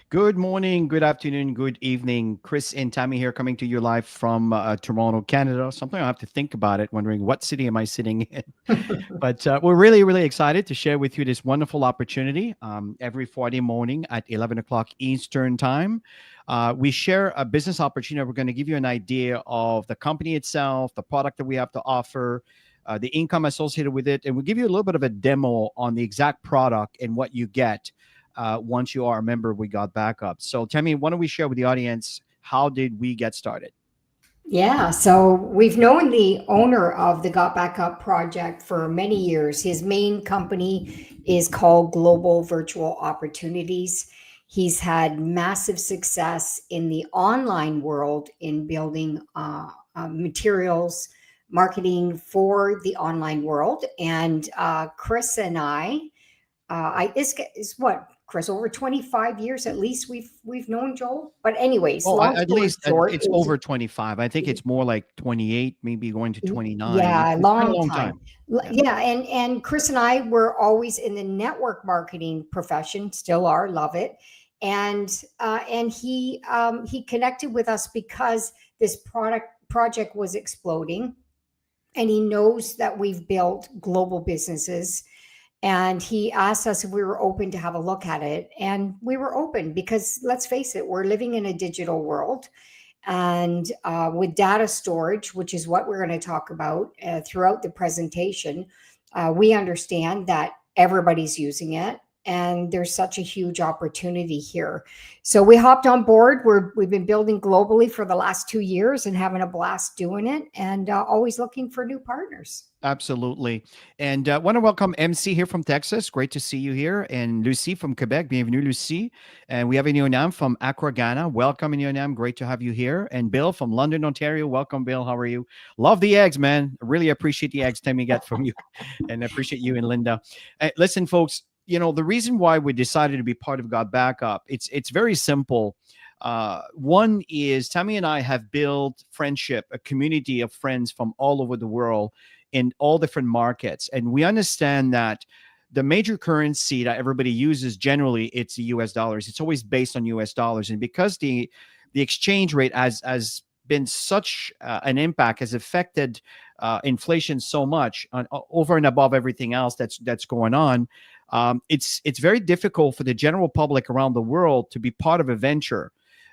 Good morning, good afternoon, good evening. Chris and Tammy here coming to you live from Toronto, Canada. Something I have to think about it, wondering what city am I sitting in? But we're really, really excited to share with you this wonderful opportunity every Friday morning at 11 o'clock Eastern Time. We share a business opportunity. We're going to give you an idea of the company itself, the product that we have to offer, the income associated with it, and we'll give you a little bit of a demo on the exact product and what you get once you are a member. We got backup. So, Tammy, why don't we share with the audience how did we get started? Yeah, so we've known the owner of the GotBackup project for many years. His main company is called Global Virtual Opportunities. He's had massive success in the online world in building materials, marketing for the online world. And Chris and I is what Chris, over 25 years at least we've known Joel. But anyways, Oh, long at story least short it's is over 25. I think it's more like 28, maybe going to 29. yeah, a It's been a long long time. time. Yeah. Yeah, and Chris and I were always in the network marketing profession, still are, love it. And he connected with us because this product project was exploding, and he knows that we've built global businesses, and he asked us if we were open to have a look at it, and we were open because let's face it, we're living in a digital world, and with data storage, which is what we're going to talk about throughout the presentation, we understand that everybody's using it, and there's such a huge opportunity here. So we hopped on board. We've been building globally for the last 2 years and having a blast doing it, and always looking for new partners. Absolutely. And want to welcome MC here from Texas. Great to see you here. And Lucy from Quebec. Bienvenue, Lucy. And we have Inionam from Accra, Ghana. Welcome, Inionam. Great to have you here. And Bill from London, Ontario. Welcome, Bill. How are you? Love the eggs, man. Really appreciate the eggs Timmy get from you. And I appreciate you and Linda. Listen, folks, the reason why we decided to be part of God Backup, it's very simple. One is Tammy and I have built friendship, a community of friends from all over the world in all different markets. And we understand that the major currency that everybody uses generally, it's the US dollars. It's always based on US dollars. And because the exchange rate has been such an impact, has affected inflation so much over and above everything else that's going on, it's very difficult for the general public around the world to be part of a venture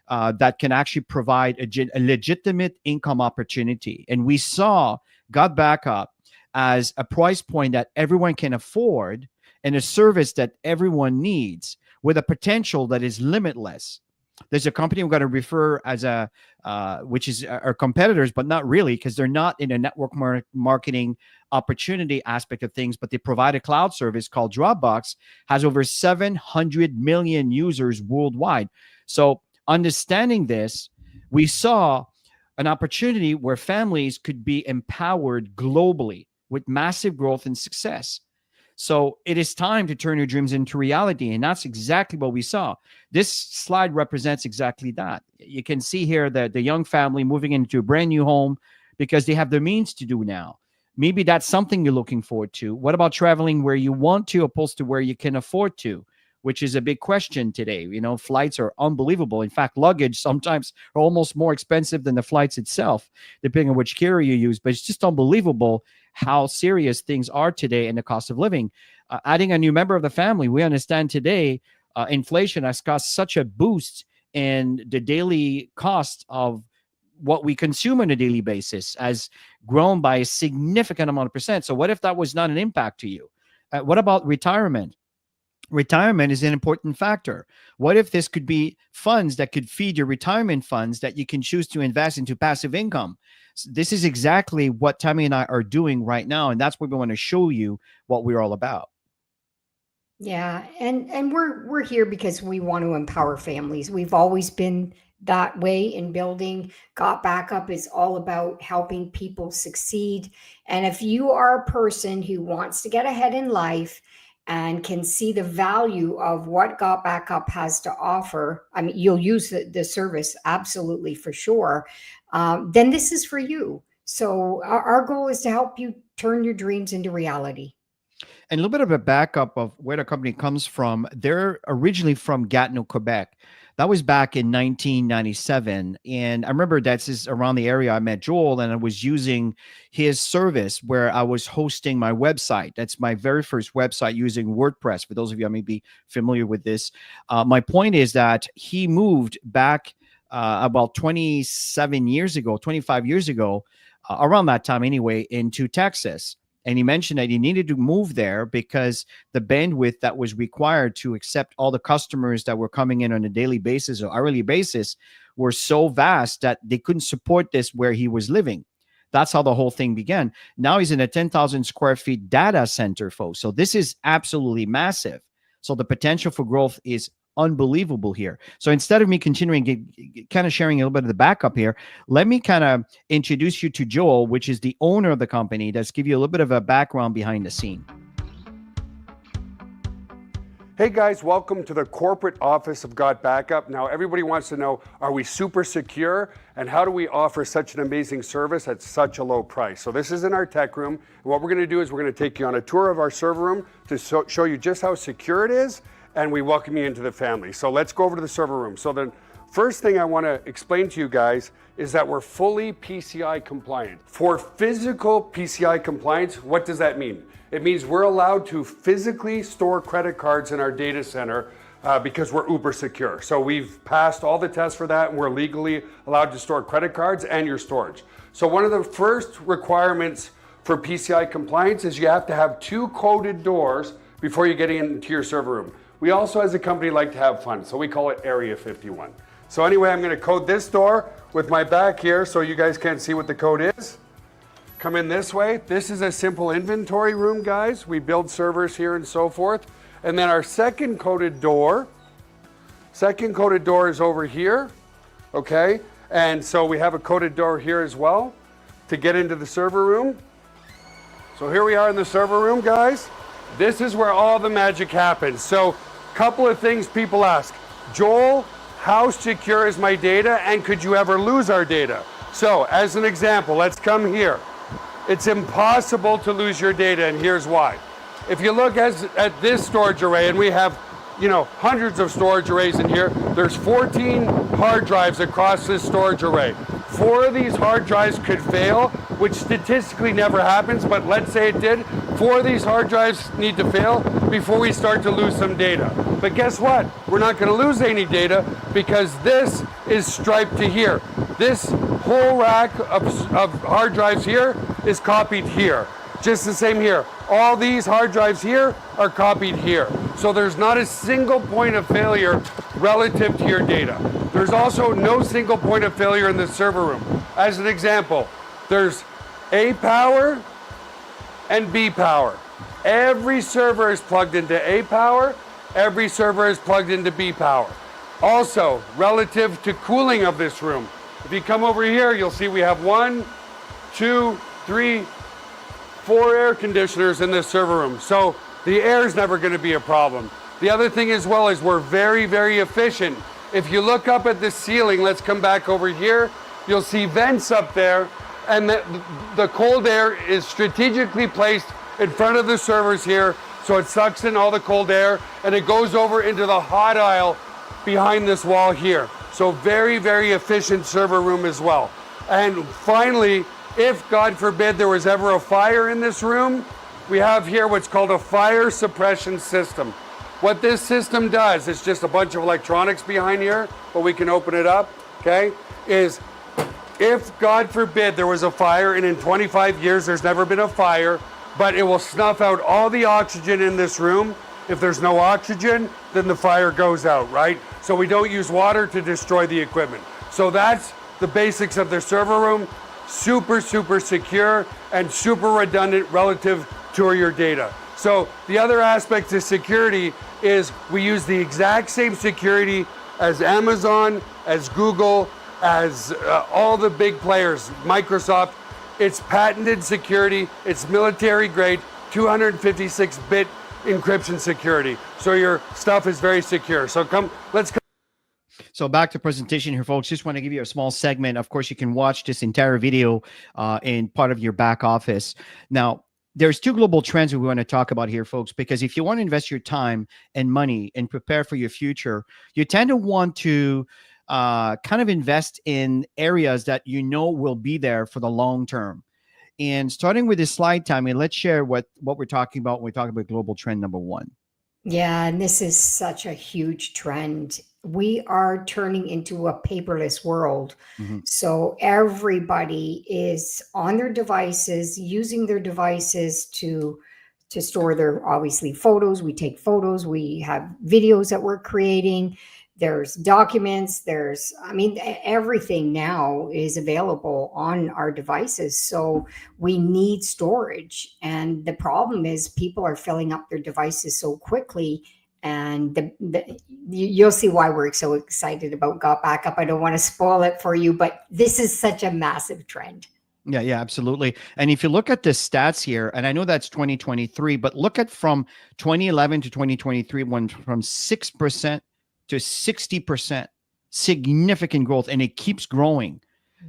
that can actually provide a legitimate income opportunity. And we saw Got Backup as a price point that everyone can afford and a service that everyone needs with a potential that is limitless. There's a company I'm going to refer as which is our competitors, but not really, because they're not in a network marketing opportunity aspect of things, but they provide a cloud service called Dropbox, has over 700 million users worldwide. So understanding this, we saw an opportunity where families could be empowered globally with massive growth and success. So it is time to turn your dreams into reality. And that's exactly what we saw. This slide represents exactly that. You can see here that the young family moving into a brand new home because they have the means to do now. Maybe that's something you're looking forward to. What about traveling where you want to opposed to where you can afford to? Which is a big question today. Flights are unbelievable. In fact, luggage sometimes are almost more expensive than the flights itself, depending on which carrier you use. But it's just unbelievable how serious things are today and the cost of living. Adding a new member of the family, we understand today inflation has caused such a boost in the daily cost of what we consume on a daily basis has grown by a significant amount of percent. So what if that was not an impact to you? What about retirement? Retirement is an important factor. What if this could be funds that could feed your retirement funds that you can choose to invest into passive income? So this is exactly what Tammy and I are doing right now. And that's what we want to show you what we're all about. Yeah, and we're here because we want to empower families. We've always been that way in building. Got Backup is all about helping people succeed. And if you are a person who wants to get ahead in life and can see the value of what Got Backup has to offer, I mean, you'll use the service absolutely for sure. Then this is for you. So our goal is to help you turn your dreams into reality. And a little bit of a backup of where the company comes from. They're originally from Gatineau, Quebec. That was back in 1997. And I remember that's just around the area I met Joel, and I was using his service where I was hosting my website. That's my very first website using WordPress. For those of you who may be familiar with this, my point is that he moved back about 27 years ago, 25 years ago, around that time anyway, into Texas. And he mentioned that he needed to move there because the bandwidth that was required to accept all the customers that were coming in on a daily basis or hourly basis were so vast that they couldn't support this where he was living. That's how the whole thing began. Now he's in a 10,000 square feet data center, folks. So this is absolutely massive. So the potential for growth is unbelievable here. So instead of me continuing kind of sharing a little bit of the backup here, let me kind of introduce you to Joel, which is the owner of the company. That's give you a little bit of a background behind the scene. Hey guys, welcome to the corporate office of GotBackup. Now everybody wants to know, are we super secure? And how do we offer such an amazing service at such a low price? So this is in our tech room. And what we're gonna do is we're gonna take you on a tour of our server room to show you just how secure it is, and we welcome you into the family. So let's go over to the server room. So the first thing I want to explain to you guys is that we're fully PCI compliant. For physical PCI compliance, what does that mean? It means we're allowed to physically store credit cards in our data center because we're uber secure. So we've passed all the tests for that, and we're legally allowed to store credit cards and your storage. So one of the first requirements for PCI compliance is you have to have 2 coded doors before you get into your server room. We also, as a company, like to have fun, so we call it Area 51. So anyway, I'm gonna code this door with my back here so you guys can't see what the code is. Come in this way. This is a simple inventory room, guys. We build servers here and so forth. And then our second coded door is over here, okay? And so we have a coded door here as well to get into the server room. So here we are in the server room, guys. This is where all the magic happens. So couple of things people ask. Joel, how secure is my data, and could you ever lose our data? So as an example, let's come here. It's impossible to lose your data, and here's why. If you look at this storage array, and we have hundreds of storage arrays in here, there's 14 hard drives across this storage array. 4 of these hard drives could fail, which statistically never happens, but let's say it did. 4 of these hard drives need to fail before we start to lose some data. But guess what? We're not going to lose any data because this is striped to here. This whole rack of hard drives here is copied here. Just the same here. All these hard drives here are copied here. So there's not a single point of failure relative to your data. There's also no single point of failure in the server room. As an example, there's A power and B power. Every server is plugged into A power, every server is plugged into B power. Also, relative to cooling of this room, if you come over here, you'll see we have 1, 2, 3, 4 air conditioners in this server room. So the air is never going to be a problem. The other thing as well is we're very, very efficient. If you look up at the ceiling, let's come back over here, you'll see vents up there, and the cold air is strategically placed in front of the servers here, so it sucks in all the cold air, and it goes over into the hot aisle behind this wall here. So very, very efficient server room as well. And finally, if God forbid there was ever a fire in this room, we have here what's called a fire suppression system. What this system does, it's just a bunch of electronics behind here, but we can open it up, okay, is if God forbid there was a fire, and in 25 years there's never been a fire, but it will snuff out all the oxygen in this room. If there's no oxygen, then the fire goes out, right? So we don't use water to destroy the equipment. So that's the basics of the server room. Super, super secure and super redundant relative to your data. So the other aspect of security is we use the exact same security as Amazon, as Google, as all the big players, Microsoft. It's patented security, it's military grade, 256-bit encryption security. So your stuff is very secure. So let's come. So back to presentation here, folks. Just want to give you a small segment. Of course, you can watch this entire video in part of your back office. Now, there's two global trends we want to talk about here, folks, because if you want to invest your time and money and prepare for your future, you tend to want to kind of invest in areas that you know will be there for the long term. And starting with this slide, Tammy, let's share what we're talking about when we talk about global trend number one. Yeah, and this is such a huge trend. We are turning into a paperless world. Mhm. So everybody is on their devices, using their devices to store their obviously photos. We take photos, we have videos that we're creating. There's documents, I mean, everything now is available on our devices. So we need storage. And the problem is people are filling up their devices so quickly. And you'll see why we're so excited about GotBackup. I don't want to spoil it for you, but this is such a massive trend. Yeah, yeah, absolutely. And if you look at the stats here, and I know that's 2023, but look at from 2011 to 2023, went from 6% to 60%, significant growth, and it keeps growing.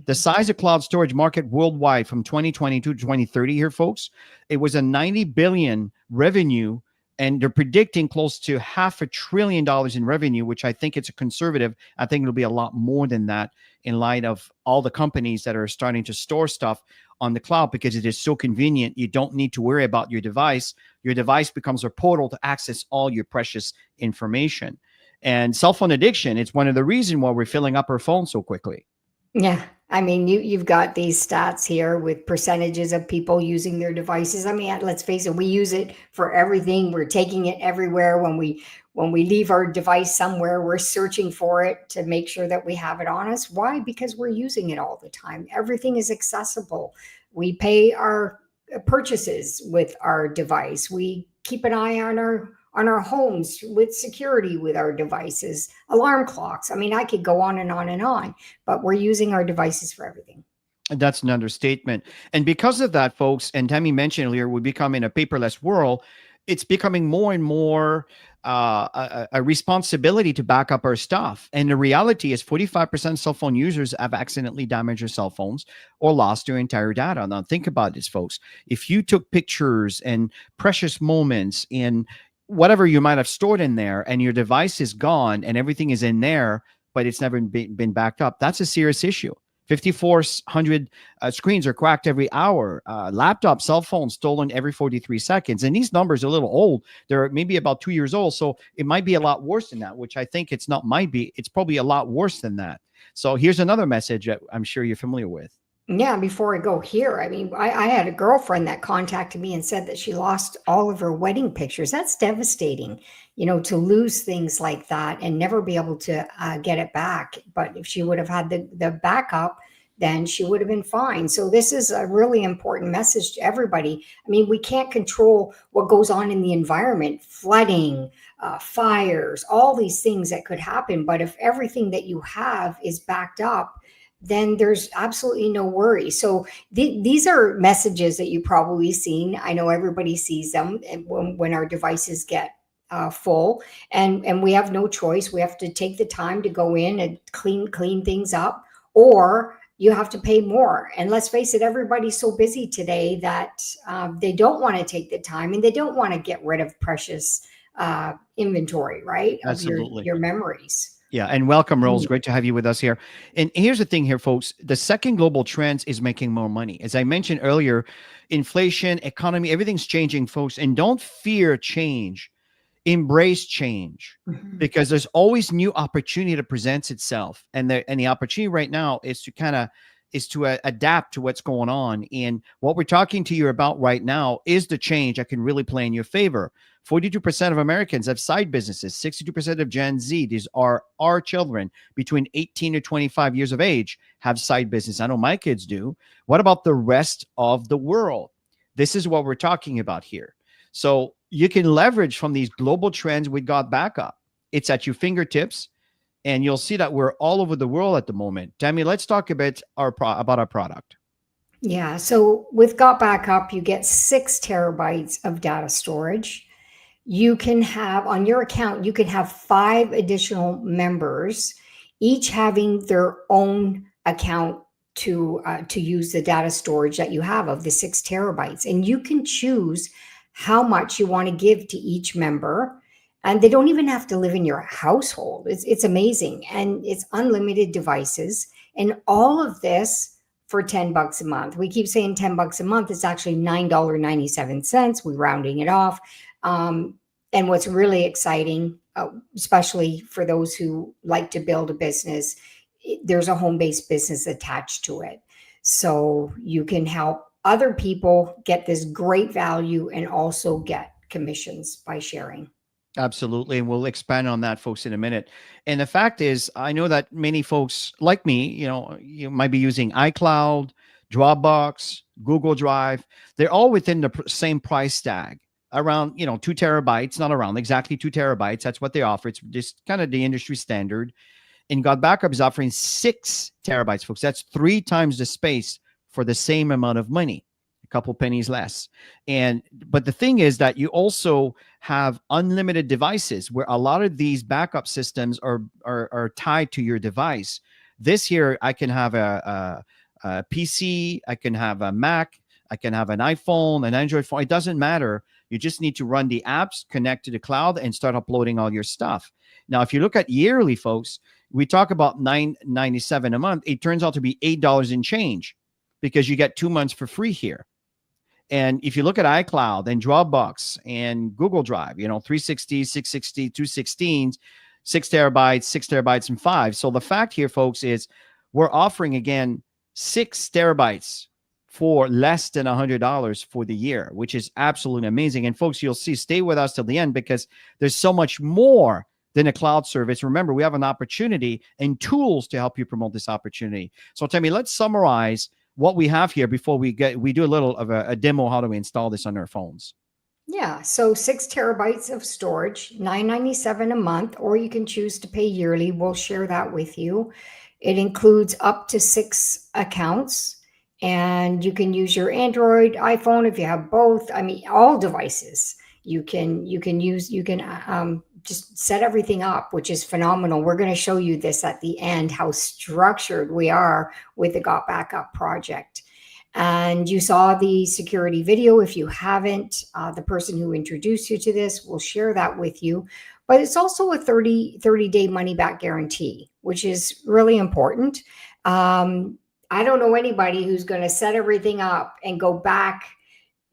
The size of cloud storage market worldwide from 2022 to 2030 here, folks, it was a 90 billion revenue, and they're predicting close to $500 billion in revenue, which I think it's a conservative. I think it'll be a lot more than that in light of all the companies that are starting to store stuff on the cloud because it is so convenient. You don't need to worry about your device. Your device becomes a portal to access all your precious information. And cell phone addiction, it's one of the reasons why we're filling up our phones so quickly. Yeah. I mean, you've got these stats here with percentages of people using their devices. I mean, let's face it, we use it for everything. We're taking it everywhere. When we leave our device somewhere, we're searching for it to make sure that we have it on us. Why? Because we're using it all the time. Everything is accessible. We pay our purchases with our device. We keep an eye on our homes with security with our devices, alarm clocks. I mean, I could go on and on and on, but we're using our devices for everything. That's an understatement. And because of that, folks, and Tammy mentioned earlier, we become in a paperless world. It's becoming more and more a responsibility to back up our stuff. And the reality is 45% of cell phone users have accidentally damaged their cell phones or lost their entire data. Now, think about this, folks. If you took pictures and precious moments in whatever you might have stored in there and your device is gone and everything is in there, but it's never been backed up, that's a serious issue. 5,400 screens are cracked every hour. Laptop, cell phones stolen every 43 seconds. And these numbers are a little old. They're maybe about 2 years old. So it might be a lot worse than that, which I think it's not might be. It's probably a lot worse than that. So here's another message that I'm sure you're familiar with. Yeah, before I go here, I mean, I had a girlfriend that contacted me and said that she lost all of her wedding pictures. That's devastating, to lose things like that and never be able to get it back. But if she would have had the backup, then she would have been fine. So this is a really important message to everybody. I mean, we can't control what goes on in the environment, flooding, fires, all these things that could happen. But if everything that you have is backed up, then there's absolutely no worry. So these are messages that you've probably seen. I know everybody sees them when our devices get full, and we have no choice. We have to take the time to go in and clean things up, or you have to pay more. And let's face it, everybody's so busy today that they don't want to take the time and they don't want to get rid of precious inventory, right? Absolutely. Of your memories. Yeah, and welcome, Rose. Great to have you with us here. And here's the thing here, folks. The second global trend is making more money. As I mentioned earlier, inflation, economy, everything's changing, folks. And don't fear change. Embrace change, because there's always new opportunity that presents itself. And the opportunity right now is to adapt to what's going on. And what we're talking to you about right now is the change that can really play in your favor. 42% of Americans have side businesses. 62% of Gen Z, these are our children between 18 to 25 years of age, have side business. I know my kids do. What about the rest of the world? This is what we're talking about here. So you can leverage from these global trends with GotBackup. It's at your fingertips, and you'll see that we're all over the world at the moment. Tammy, let's talk a bit about our product. Yeah. So with GotBackup, you get 6 terabytes of data storage. You can have on your account, you can have 5 additional members, each having their own account to use the data storage that you have of the 6 terabytes, and you can choose how much you want to give to each member, and they don't even have to live in your household. It's amazing, and it's unlimited devices, and all of this for $10 a month. We keep saying $10 a month. It's actually $9.97. We're rounding it off. And what's really exciting, especially for those who like to build a business, there's a home-based business attached to it. So you can help other people get this great value and also get commissions by sharing. Absolutely. And we'll expand on that, folks, in a minute. And the fact is, I know that many folks like me, you might be using iCloud, Dropbox, Google Drive. They're all within the same price tag, around, 2 terabytes, not around exactly 2 terabytes. That's what they offer. It's just kind of the industry standard. And GotBackup is offering 6 terabytes, folks. That's 3 times the space for the same amount of money, a couple pennies less. But the thing is that you also have unlimited devices, where a lot of these backup systems are tied to your device. This here, I can have a PC, I can have a Mac, I can have an iPhone, an Android phone. It doesn't matter. You just need to run the apps, connect to the cloud, and start uploading all your stuff. Now, if you look at yearly, folks, we talk about $9.97 a month. It turns out to be $8 and change, because you get 2 months for free here. And if you look at iCloud and Dropbox and Google Drive, 360, 660, 216, 6 terabytes, and 5. So the fact here, folks, is we're offering, again, 6 terabytes for less than $100 for the year, which is absolutely amazing. And folks, you'll see, stay with us till the end, because there's so much more than a cloud service. Remember, we have an opportunity and tools to help you promote this opportunity. So Tammy, let's summarize what we have here before we do a little of a demo how do we install this on our phones. Yeah, so 6 terabytes of storage, $9.97 a month, or you can choose to pay yearly. We'll share that with you. It includes up to 6 accounts, and you can use your Android, iPhone if you have both. I mean, all devices. You can just set everything up, which is phenomenal. We're going to show you this at the end, how structured we are with the GotBackup project. And you saw the security video. If you haven't, the person who introduced you to this will share that with you. But it's also a 30-day money-back guarantee, which is really important. I don't know anybody who's going to set everything up and go back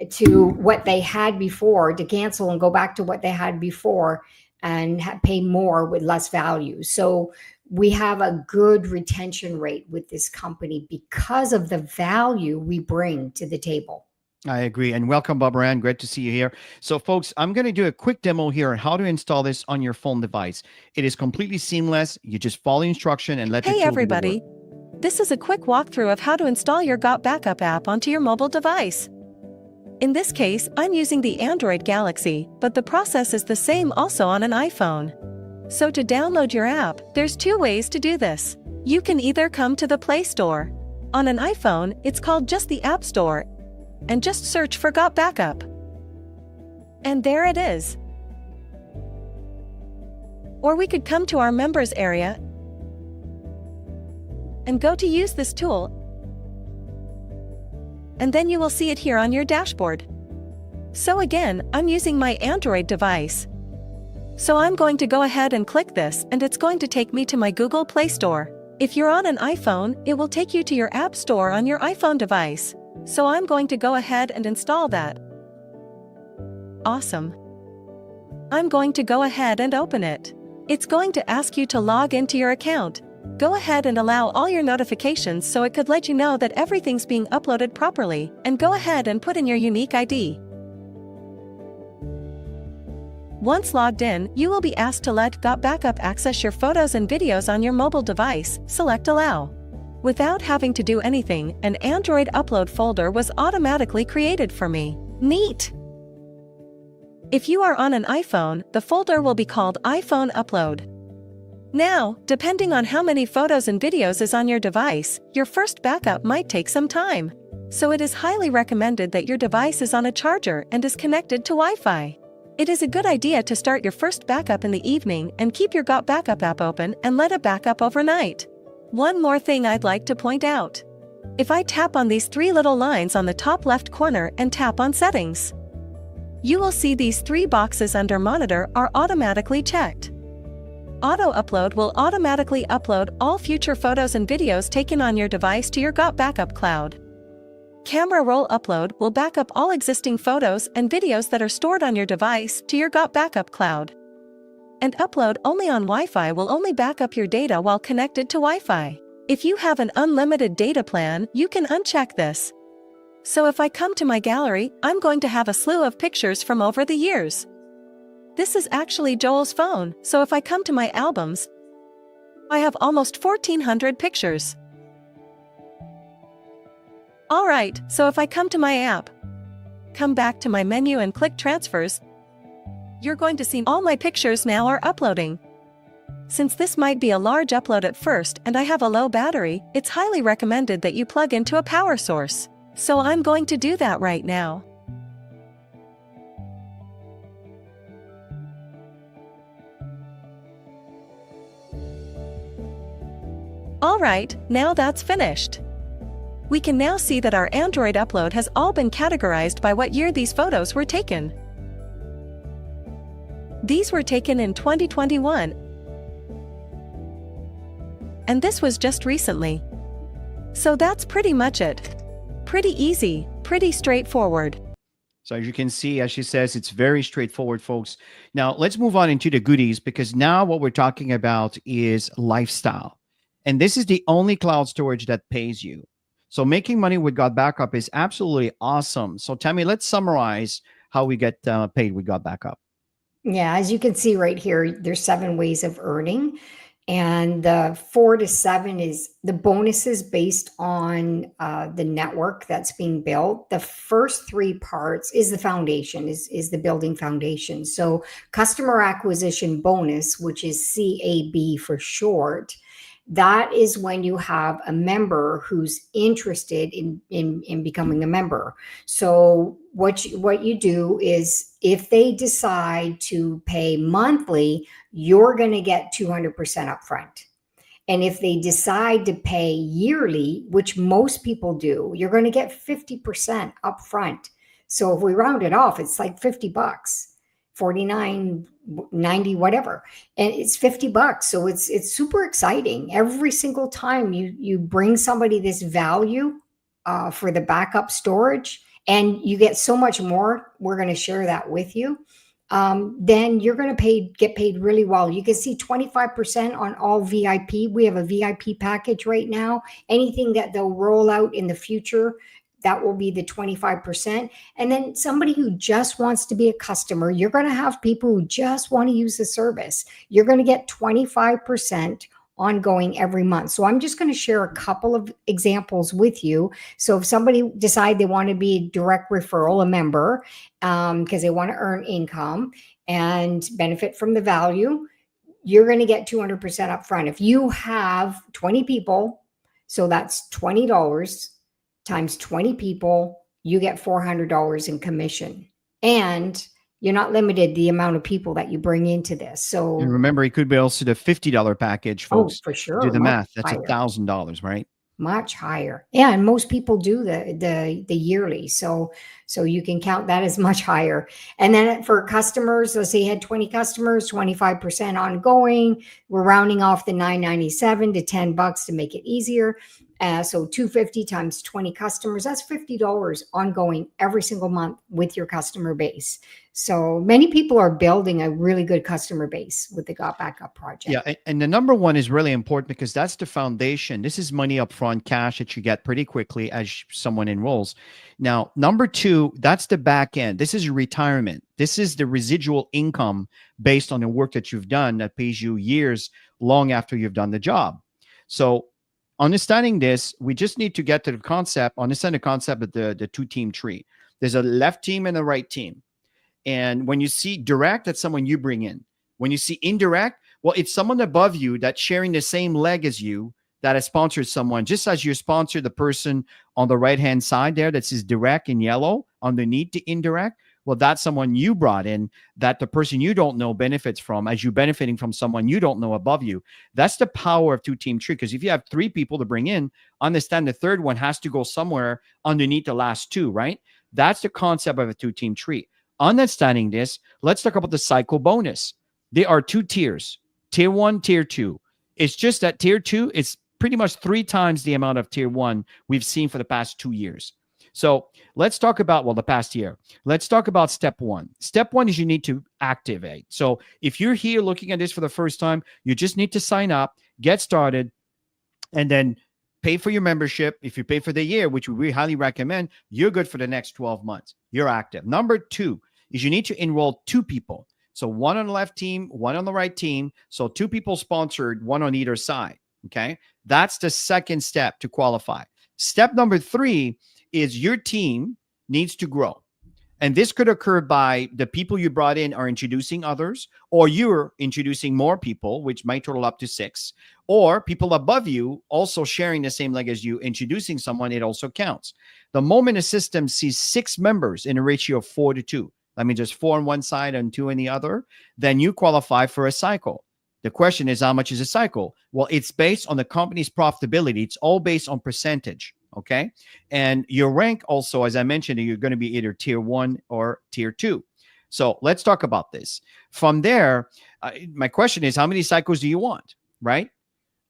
to what they had before, to cancel and go back to what they had before and pay more with less value. So we have a good retention rate with this company because of the value we bring to the table. I agree. And welcome, Bob Moran. Great to see you here. So folks, I'm going to do a quick demo here on how to install this on your phone device. It is completely seamless. You just follow the instruction and let your tool do the work. Hey everybody. This is a quick walkthrough of how to install your GotBackup app onto your mobile device. In this case, I'm using the Android Galaxy, but the process is the same also on an iPhone. So to download your app, there's 2 ways to do this. You can either come to the Play Store. On an iPhone, it's called just the App Store, and just search for GotBackup. And there it is. Or we could come to our members area and go to use this tool, and then you will see it here on your dashboard. So again, I'm using my Android device. So I'm going to go ahead and click this, and it's going to take me to my Google Play Store. If you're on an iPhone, it will take you to your App Store on your iPhone device. So I'm going to go ahead and install that. Awesome. I'm going to go ahead and open it. It's going to ask you to log into your account. Go ahead and allow all your notifications so it could let you know that everything's being uploaded properly, and go ahead and put in your unique ID. Once logged in, you will be asked to let GotBackup access your photos and videos on your mobile device. Select Allow. Without having to do anything, an Android upload folder was automatically created for me. Neat! If you are on an iPhone, the folder will be called iPhone Upload. Now, depending on how many photos and videos is on your device, your first backup might take some time. So it is highly recommended that your device is on a charger and is connected to Wi-Fi. It is a good idea to start your first backup in the evening and keep your GotBackup app open and let it back up overnight. One more thing I'd like to point out. If I tap on these three little lines on the top left corner and tap on Settings, you will see these three boxes under Monitor are automatically checked. Auto Upload will automatically upload all future photos and videos taken on your device to your GotBackup cloud. Camera Roll Upload will back up all existing photos and videos that are stored on your device to your GotBackup cloud. And Upload Only on Wi-Fi will only back up your data while connected to Wi-Fi. If you have an unlimited data plan, you can uncheck this. So if I come to my gallery, I'm going to have a slew of pictures from over the years. This is actually Joel's phone, so if I come to my albums, I have almost 1,400 pictures. Alright, so if I come to my app, come back to my menu and click Transfers, you're going to see all my pictures now are uploading. Since this might be a large upload at first and I have a low battery, it's highly recommended that you plug into a power source. So I'm going to do that right now. Alright, now that's finished. We can now see that our Android upload has all been categorized by what year these photos were taken. These were taken in 2021. And this was just recently. So that's pretty much it. Pretty easy, pretty straightforward. So as you can see, as she says, it's very straightforward, folks. Now, let's move on into the goodies, because now what we're talking about is lifestyle. And this is the only cloud storage that pays you. So making money with GotBackup is absolutely awesome. So Tammy, let's summarize how we get paid with GotBackup. Yeah, as you can see right here, there's 7 ways of earning. And the 4 to 7 is the bonuses based on the network that's being built. The first 3 parts is the foundation, is the building foundation. So customer acquisition bonus, which is CAB for short, that is when you have a member who's interested in becoming a member. So what you do is, if they decide to pay monthly, you're going to get 200% upfront. And if they decide to pay yearly, which most people do, you're going to get 50% upfront. So if we round it off, it's like $50, $49.90, whatever, and it's $50. So it's super exciting. Every single time you bring somebody this value for the backup storage, and you get so much more, we're going to share that with you. Then you're going to get paid really well. You can see 25% on all VIP. We have a VIP package right now. Anything that they'll roll out in the future, that will be the 25%. And then somebody who just wants to be a customer, you're going to have people who just want to use the service. You're going to get 25% ongoing every month. So I'm just going to share a couple of examples with you. So if somebody decide they want to be a direct referral, a member, because they want to earn income and benefit from the value, you're going to get 200% upfront. If you have 20 people, so that's $20 times 20 people, you get $400 in commission. And you're not limited the amount of people that you bring into this. So and remember, it could be also the $50 package, folks. for sure. Do the math. That's higher. $1,000, right? Much higher. Yeah, and most people do the yearly. So you can count that as much higher. And then for customers, let's say you had 20 customers, 25% ongoing. We're rounding off the $9.97 to $10 to make it easier. So $250 times 20 customers, that's $50 ongoing every single month with your customer base. So many people are building a really good customer base with the GotBackup project. Yeah, and the number one is really important, because that's the foundation. This is money upfront, cash that you get pretty quickly as someone enrolls. Now, number 2, that's the back end. This is retirement. This is the residual income based on the work that you've done that pays you years long after you've done the job. So understanding this, we just need to get to the concept, understand the concept of the 2-team tree. There's a left team and a right team. And when you see direct, that's someone you bring in. When you see indirect, well, it's someone above you that's sharing the same leg as you that has sponsored someone, just as you sponsor the person on the right-hand side there that says direct in yellow underneath the indirect. Well, that's someone you brought in that the person you don't know benefits from as you benefiting from someone you don't know above you. That's the power of two-team tree. Because if you have 3 people to bring in, understand the third one has to go somewhere underneath the last 2, right? That's the concept of a two-team tree. Understanding this, let's talk about the cycle bonus. There are 2 tiers, tier 1, tier 2. It's just that tier 2 is pretty much 3 times the amount of tier 1 we've seen for the past 2 years. So let's talk about, well, the past year. Let's talk about step 1. Step 1 is you need to activate. So if you're here looking at this for the first time, you just need to sign up, get started, and then pay for your membership. If you pay for the year, which we highly recommend, you're good for the next 12 months. You're active. Number 2 is you need to enroll 2 people. So 1 on the left team, 1 on the right team. So 2 people sponsored, 1 on either side. Okay. That's the second step to qualify. Step number 3 is your team needs to grow. And this could occur by the people you brought in are introducing others, or you're introducing more people, which might total up to 6, or people above you also sharing the same leg as you, introducing someone, it also counts. The moment a system sees 6 members in a ratio of 4 to 2, that means just 4 on one side and 2 on the other, then you qualify for a cycle. The question is, how much is a cycle? Well, it's based on the company's profitability. It's all based on percentage. Okay. And your rank also, as I mentioned, you're going to be either tier 1 or tier 2. So let's talk about this. From there, my question is, how many cycles do you want? Right?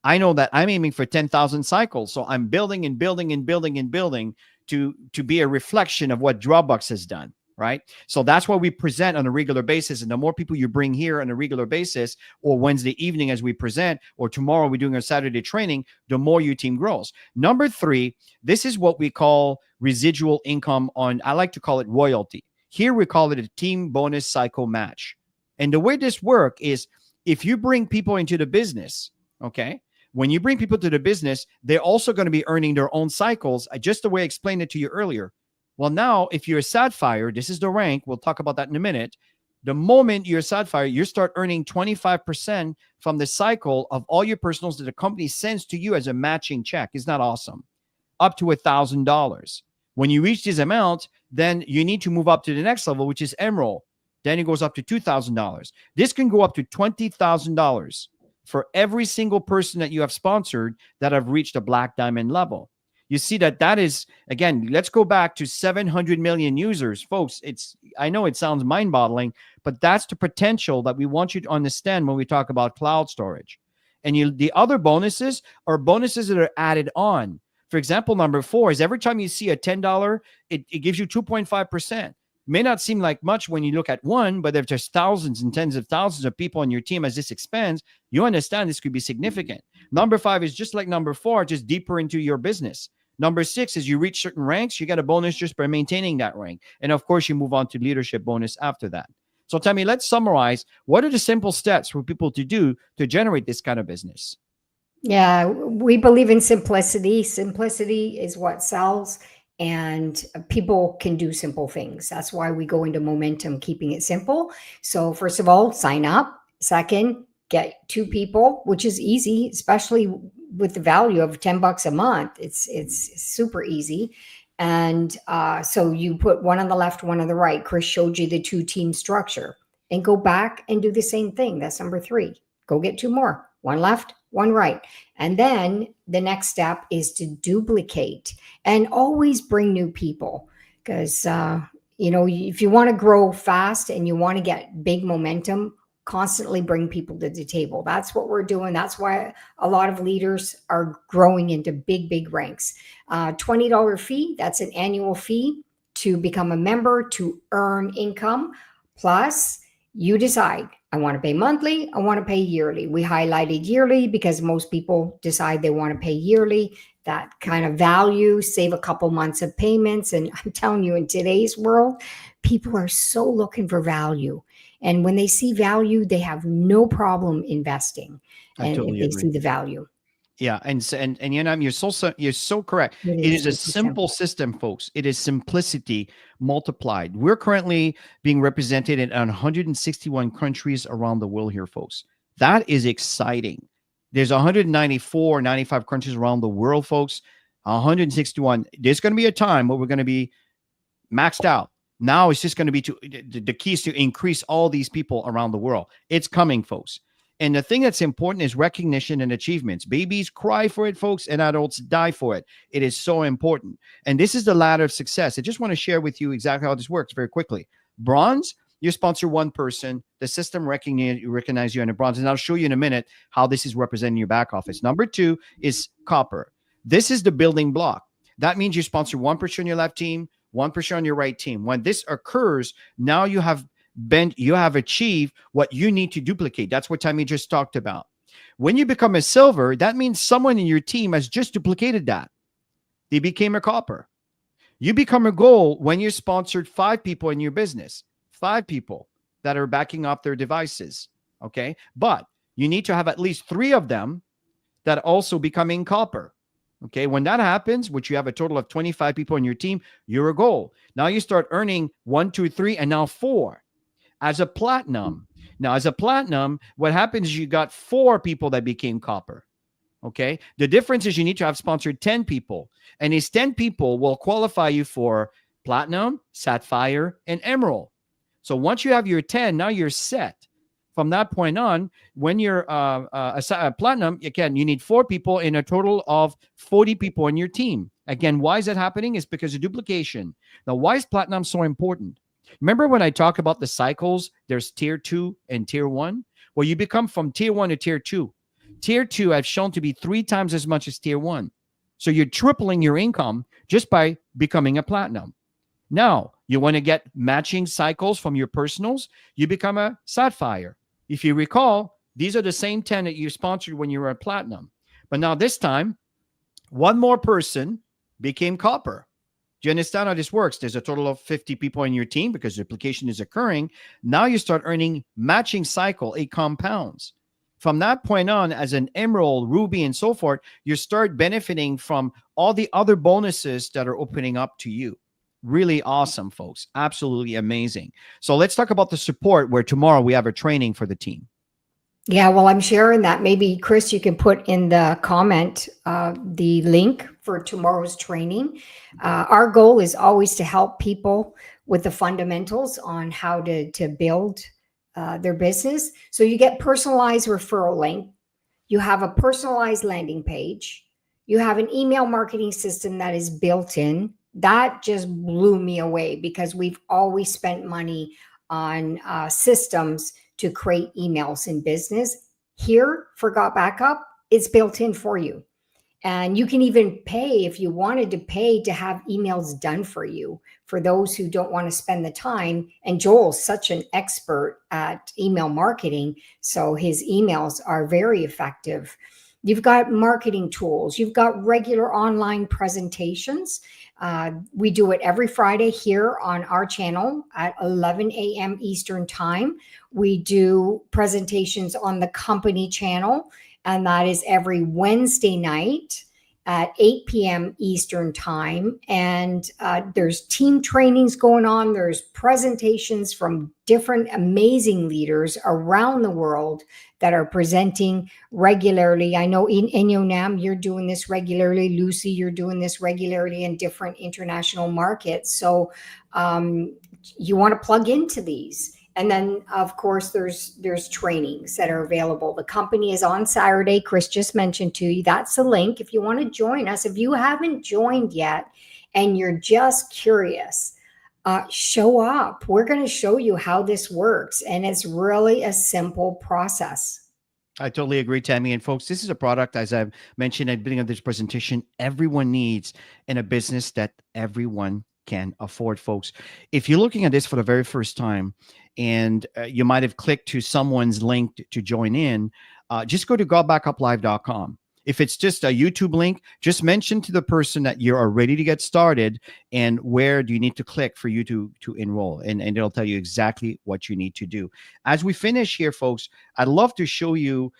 I know that I'm aiming for 10,000 cycles. So I'm building and building and building and building to be a reflection of what Dropbox has done. Right? So that's what we present on a regular basis. And the more people you bring here on a regular basis, or Wednesday evening as we present, or tomorrow we're doing our Saturday training, the more your team grows. Number 3, this is what we call residual income on, I like to call it royalty. Here we call it a team bonus cycle match. And the way this works is if you bring people into the business, okay, when you bring people to the business, they're also going to be earning their own cycles, just the way I explained it to you earlier. Well, now, if you're a Sapphire, this is the rank. We'll talk about that in a minute. The moment you're a Sapphire, you start earning 25% from the cycle of all your personals that the company sends to you as a matching check. Isn't that awesome? Up to $1,000. When you reach this amount, then you need to move up to the next level, which is Emerald. Then it goes up to $2,000. This can go up to $20,000 for every single person that you have sponsored that have reached a Black Diamond level. You see that is, again, let's go back to 700 million users. Folks, I know it sounds mind-boggling, but that's the potential that we want you to understand when we talk about cloud storage. And the other bonuses are bonuses that are added on. For example, number 4 is every time you see a $10, it gives you 2.5%. May not seem like much when you look at one, but if there's thousands and tens of thousands of people on your team as this expands, you understand this could be significant. Number 5 is just like number 4, just deeper into your business. Number 6 is you reach certain ranks, you get a bonus just by maintaining that rank. And of course, you move on to leadership bonus after that. So Tammy, let's summarize. What are the simple steps for people to do to generate this kind of business? Yeah, we believe in simplicity. Simplicity is what sells, and people can do simple things. That's why we go into momentum, keeping it simple. So first of all, sign up. Second, get 2 people, which is easy, especially with the value of $10 a month. It's super easy. And so you put 1 on the left, 1 on the right. Chris showed you the 2-team structure, and go back and do the same thing. That's number 3. Go get 2 more, 1 left, 1 right. And then the next step is to duplicate and always bring new people, because, if you want to grow fast and you want to get big momentum, constantly bring people to the table. That's what we're doing. That's why a lot of leaders are growing into big ranks. $20 fee, that's an annual fee to become a member, to earn income. Plus, you decide, I want to pay monthly, I want to pay yearly. We highlighted yearly because most people decide they want to pay yearly. That kind of value, save a couple months of payments. And I'm telling you, in today's world, people are so looking for value. And when they see value, they have no problem investing. And if they see the value. Yeah, and you're so correct. It is a simple system, folks. It is simplicity multiplied. We're currently being represented in 161 countries around the world here, folks. That is exciting. There's 194, 95 countries around the world, folks. 161. There's going to be a time where we're going to be maxed out. Now it's just going to be the key is to increase all these people around the world. It's coming, folks. And the thing that's important is recognition and achievements. Babies cry for it, folks, and adults die for it. It is so important. And this is the ladder of success. I just want to share with you exactly how this works very quickly. Bronze, you sponsor one person. The system recognize you in a bronze. And I'll show you in a minute how this is representing your back office. Number 2 is copper. This is the building block. That means you sponsor one person on your left team, one person on your right team. When this occurs, now you have achieved what you need to duplicate. That's what Tammy just talked about. When you become a silver, that means someone in your team has just duplicated that. They became a copper. You become a gold when you sponsored 5 people in your business, 5 people that are backing up their devices. Okay. But you need to have at least 3 of them that also becoming copper. Okay. When that happens, which you have a total of 25 people in your team, you're a gold. Now you start earning 1, 2, 3, and now 4. As a platinum. Now, as a platinum, what happens is you got 4 people that became copper. Okay. The difference is you need to have sponsored 10 people. And these 10 people will qualify you for platinum, sapphire, and emerald. So once you have your 10, now you're set. From that point on, when you're a platinum, again, you need 4 people in a total of 40 people in your team. Again, why is that happening? It's because of duplication. Now, why is platinum so important? Remember when I talk about the cycles, there's tier 2 and tier 1? Well, you become from tier 1 to tier 2. Tier 2 have shown to be 3 times as much as tier 1. So you're tripling your income just by becoming a platinum. Now, you want to get matching cycles from your personals, you become a sapphire. If you recall, these are the same 10 that you sponsored when you were a platinum. But now this time, one more person became copper. Do you understand how this works? There's a total of 50 people in your team because duplication is occurring. Now you start earning matching cycle, it compounds. From that point on, as an emerald, ruby, and so forth, you start benefiting from all the other bonuses that are opening up to you. Really awesome, folks. Absolutely amazing. So let's talk about the support where tomorrow we have a training for the team. Yeah, well, I'm sharing that. Maybe, Chris, you can put in the comment the link for tomorrow's training. Our goal is always to help people with the fundamentals on how to build their business. So you get personalized referral link. You have a personalized landing page. You have an email marketing system that is built in. That just blew me away because we've always spent money on systems to create emails in business. Here for GotBackup, it's built in for you. And you can even pay if you wanted to pay to have emails done for you for those who don't want to spend the time. And Joel's such an expert at email marketing, so his emails are very effective. You've got marketing tools. You've got regular online presentations. We do it every Friday here on our channel at 11 a.m. Eastern time. We do presentations on the company channel, and that is every Wednesday night at 8 p.m. Eastern time. And there's team trainings going on. There's presentations from different amazing leaders around the world that are presenting regularly. I know in Nam, you're doing this regularly. Lucy, you're doing this regularly in different international markets. So you want to plug into these. And then, of course, there's trainings that are available. The company is on Saturday. Chris just mentioned to you. That's the link. If you want to join us, if you haven't joined yet and you're just curious, show up. We're going to show you how this works. And it's really a simple process. I totally agree, Tammy. And folks, this is a product, as I've mentioned at the beginning of this presentation, everyone needs in a business that everyone can afford, folks. If you're looking at this for the very first time and you might have clicked to someone's link to join in, just go to GotBackupLive.com. If it's just a YouTube link, just mention to the person that you are ready to get started and where do you need to click for you to enroll. And it'll tell you exactly what you need to do. As we finish here, folks, I'd love to show you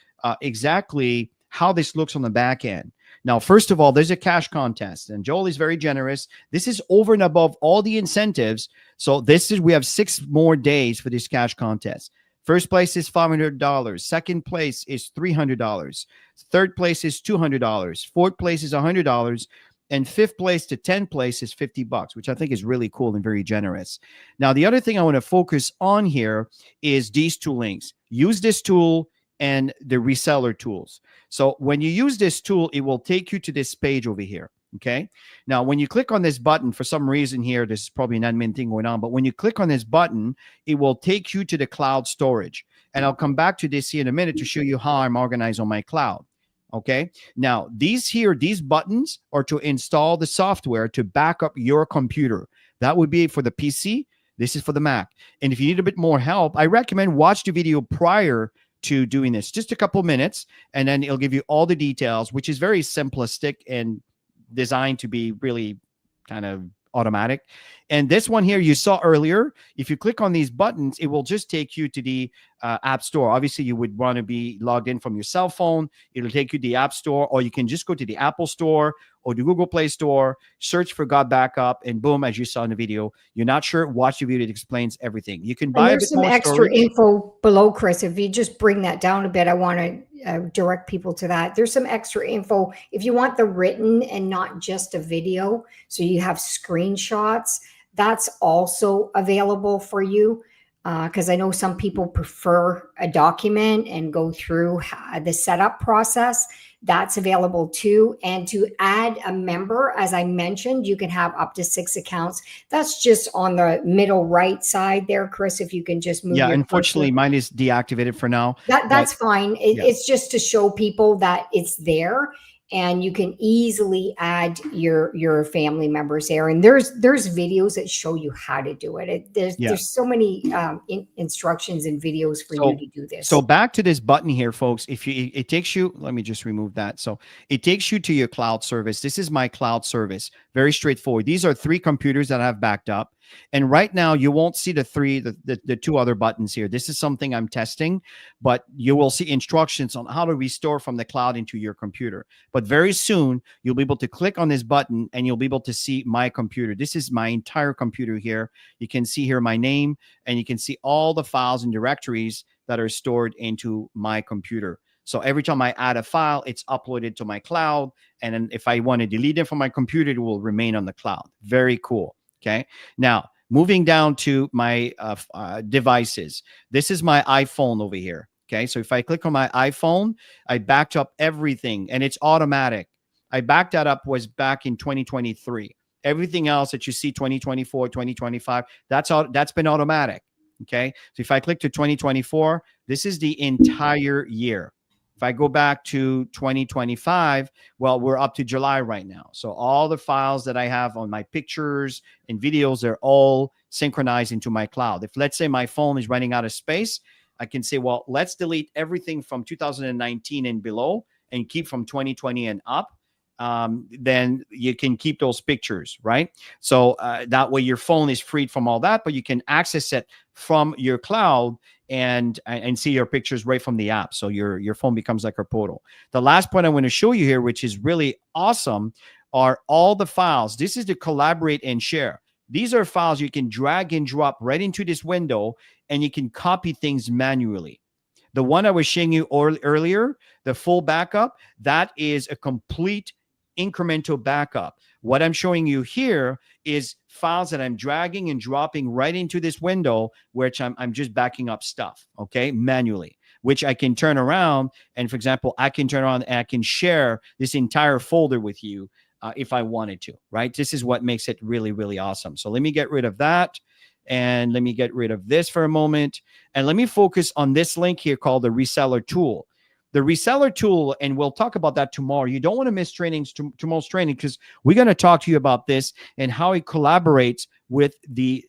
exactly how this looks on the back end. Now, first of all, there's a cash contest, and Joel is very generous. This is over and above all the incentives. So we have 6 more days for this cash contest. First place is $500. Second place is $300. Third place is $200. Fourth place is $100. and 5th place to 10th place is $50, which I think is really cool and very generous. Now, the other thing I want to focus on here is these two links. Use this tool and the reseller tools. So when you use this tool, it will take you to this page over here. Okay. Now, when you click on this button, for some reason here, this is probably an admin thing going on, but when you click on this button, it will take you to the cloud storage. And I'll come back to this here in a minute to show you how I'm organized on my cloud. Okay. Now, these buttons are to install the software to back up your computer. That would be for the PC. This is for the Mac. And if you need a bit more help, I recommend watch the video prior to doing this, just a couple minutes, and then it'll give you all the details, which is very simplistic and designed to be really kind of automatic. And this one here you saw earlier, if you click on these buttons, it will just take you to the App Store. Obviously, you would want to be logged in from your cell phone. It'll take you to the App Store, or you can just go to the Apple Store or the Google Play Store, search for GotBackup, and boom, as you saw in the video. You're not sure, watch the video. It explains everything. You can buy a bit some more extra storage. info below, Chris. If you just bring that down a bit, I want to direct people to that. There's some extra info if you want the written and not just a video. So you have screenshots. That's also available for you, because I know some people prefer a document and go through the setup process. That's available too. And to add a member, as I mentioned, you can have up to 6 accounts. That's just on the middle right side there, Chris, if you can just move. Yeah, your unfortunately, cursor. mine is deactivated for now. That's fine. yeah. It's just to show people that it's there, and you can easily add your family members there. And there's videos that show you how to do it. There's so many instructions and videos for you to do this. So back to this button here, folks. It takes you, let me just remove that. So it takes you to your cloud service. This is my cloud service. Very straightforward. These are 3 computers that I've backed up. And right now you won't see the 2 other buttons here. This is something I'm testing, but you will see instructions on how to restore from the cloud into your computer. But very soon you'll be able to click on this button and you'll be able to see my computer. This is my entire computer here. You can see here my name, and you can see all the files and directories that are stored into my computer. So every time I add a file, it's uploaded to my cloud. And then if I want to delete it from my computer, it will remain on the cloud. Very cool. Okay. Now, moving down to my devices. This is my iPhone over here. Okay. So if I click on my iPhone, I backed up everything, and it's automatic. I backed that up was back in 2023. Everything else that you see 2024, 2025, that's been automatic. Okay. So if I click to 2024, this is the entire year. If I go back to 2025, well, we're up to July right now. So all the files that I have on my pictures and videos, they're all synchronized into my cloud. If, let's say, my phone is running out of space, I can say, well, let's delete everything from 2019 and below and keep from 2020 and up. Then you can keep those pictures, right? So that way your phone is freed from all that, but you can access it from your cloud and see your pictures right from the app. So your phone becomes like a portal. The last point I want to show you here, which is really awesome, are all the files. This is to collaborate and share. These are files you can drag and drop right into this window, and you can copy things manually. The one I was showing you earlier, the full backup, that is a complete incremental backup. What I'm showing you here is files that I'm dragging and dropping right into this window, which I'm just backing up stuff, okay, manually, which I can turn around. And for example, I can turn around and I can share this entire folder with you if I wanted to, right? This is what makes it really, really awesome. So let me get rid of that. And let me get rid of this for a moment. And let me focus on this link here called the reseller tool. The reseller tool, and we'll talk about that tomorrow. You don't want to miss tomorrow's training, because we're going to talk to you about this and how it collaborates with the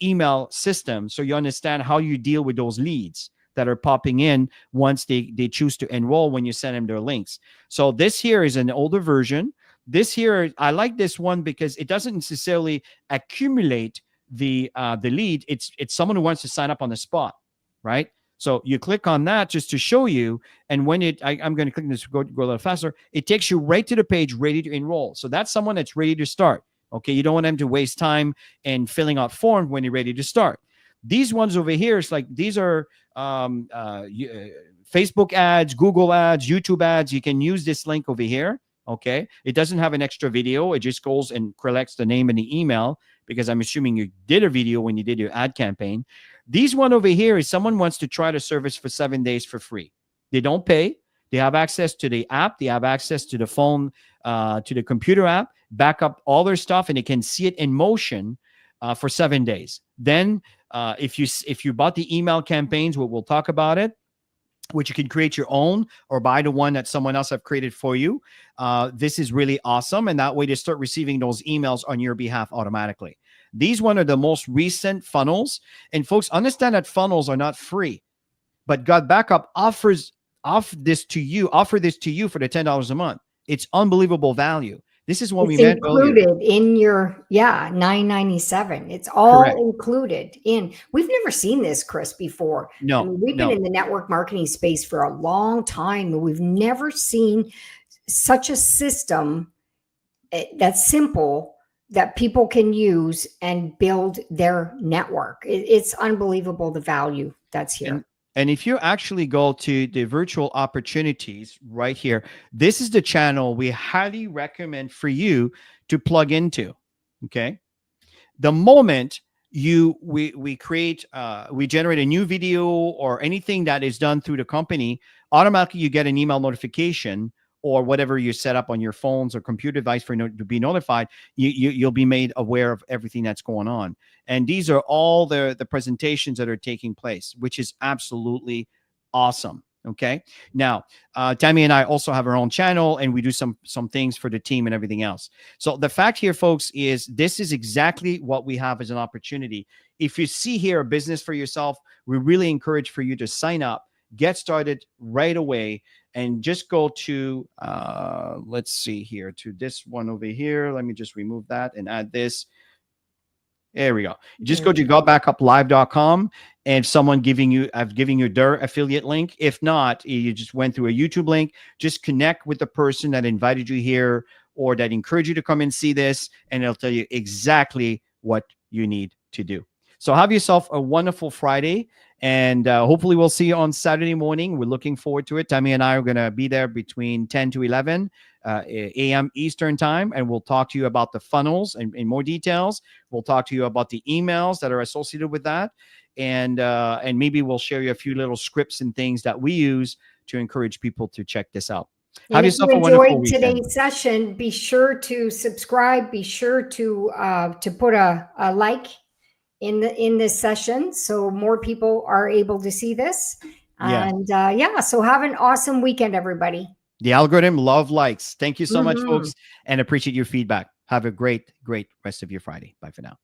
email system, so you understand how you deal with those leads that are popping in once they choose to enroll when you send them their links. So this here is an older version. This here, I like this one because it doesn't necessarily accumulate the lead. It's someone who wants to sign up on the spot, right? So you click on that just to show you. And when I'm going to click this, go a little faster. It takes you right to the page ready to enroll. So that's someone that's ready to start. Okay. You don't want them to waste time and filling out forms when you're ready to start. These ones over here, it's like, these are Facebook ads, Google ads, YouTube ads. You can use this link over here. Okay. It doesn't have an extra video. It just goes and collects the name and the email, because I'm assuming you did a video when you did your ad campaign. These one over here is someone wants to try the service for 7 days for free. They don't pay. They have access to the app. They have access to the phone, to the computer app, back up all their stuff, and they can see it in motion for 7 days. Then if you bought the email campaigns, we'll talk about it, which you can create your own or buy the one that someone else have created for you. This is really awesome. And that way they start receiving those emails on your behalf automatically. These one are the most recent funnels. And folks, understand that funnels are not free, but GotBackup offer this to you for the $10 a month. It's unbelievable value. This is what we meant earlier. Included in your, $9.97. It's all Correct. included in. We've never seen this, Chris, before. No, I mean, we've no. been in the network marketing space for a long time, and we've never seen such a system that's simple that people can use and build their network. It's unbelievable, the value that's here. And if you actually go to the virtual opportunities right here, this is the channel we highly recommend for you to plug into. Okay. The moment we generate a new video or anything that is done through the company, automatically you get an email notification, or whatever you set up on your phones or computer device to be notified. You'll be made aware of everything that's going on. And these are all the presentations that are taking place, which is absolutely awesome. Okay. Now, Tammy and I also have our own channel, and we do some things for the team and everything else. So the fact here, folks, is this is exactly what we have as an opportunity. If you see here a business for yourself, we really encourage for you to sign up, get started right away, and just go to, let's see here, to this one over here. Let me just remove that and add this. There we go. Just go to GotBackupLive.com, and someone I've given you their affiliate link. If not, you just went through a YouTube link. Just connect with the person that invited you here or that encouraged you to come and see this, and it'll tell you exactly what you need to do. So have yourself a wonderful Friday, and hopefully we'll see you on Saturday morning. We're looking forward to it. Tammy and I are going to be there between 10 to 11 a.m. Eastern time, and we'll talk to you about the funnels in more details. We'll talk to you about the emails that are associated with that, and maybe we'll share you a few little scripts and things that we use to encourage people to check this out. And have yourself a wonderful weekend. Today's session, be sure to subscribe. Be sure to put a like in this session, so more people are able to see this. Yeah. And so have an awesome weekend, everybody. The algorithm love likes. Thank you so much, folks, and appreciate your feedback. Have a great rest of your Friday. Bye for now.